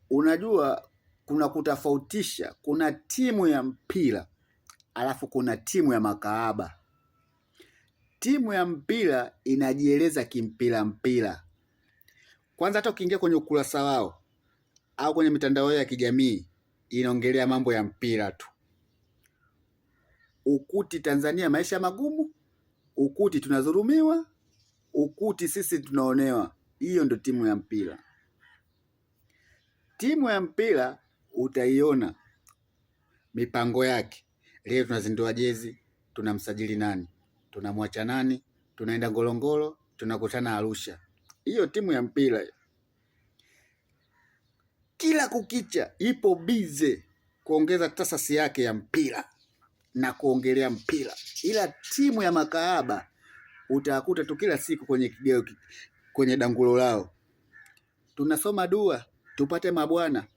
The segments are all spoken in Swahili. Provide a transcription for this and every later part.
Unajua kuna kutofautisha, kuna timu ya mpira alafu kuna timu ya makahaba. Timu ya mpira inajieleza mpira. Kwanza hata ukiingia kwenye ukurasa wao au kwenye mitandao ya kijamii inaongelea mambo ya mpira tu. Ukuti Tanzania maisha magumu, ukuti tunadhulumiwa, ukuti sisi tunaonewa. Hiyo ndio timu ya mpira. Timu ya mpira utaiona mipango yake. Leo tunazindua jezi, tunamsajili nani, tunamwacha nani, tunaenda Ngorongoro, tunakutana Arusha. Hiyo timu ya mpira kila kukicha ipo bize kuongeza tasasi yake ya mpira na kuongelea mpira. Ila timu ya makahaba utakuta tu kila siku kwenye kigeo, kwenye dangulo lao, tunasoma dua tupate mabwana,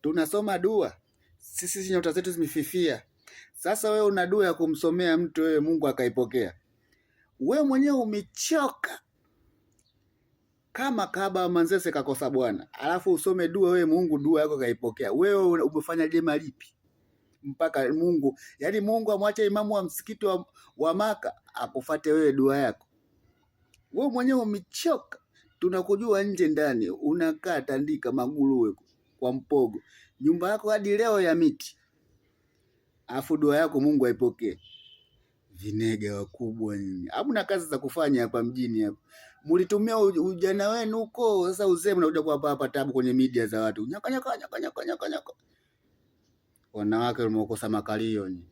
tunasoma dua sisi nyota zetu zimefifia. Sasa wewe una dua ya kumsomea mtu wewe Mungu akaipokea? Wewe mwenyewe umechoka kama kahaba wa Manzese kakosa bwana, alafu usome dua wewe Mungu dua yako kaipokea? Wewe umefanya jema lipi mpaka Mungu, yaani Mungu amwache imamu wa msikiti wa Maka akufate wewe dua yako? Wewe mwenyewe umechoka, tunakujua nje ndani, unakaa tandika maguruwe kwa mpogo, nyumba yako hadi leo ya miti, afu dua yako Mungu haipokee? Vinega wakubwa nyinyi, hamna kazi za kufanya hapa mjini hapa. Mlitumia ujana wenu huko, sasa uzee mnakuja kuwapa hapa tabu kwenye media za watu. Nyaka. Wanawake wamekosa makalio nyinyi.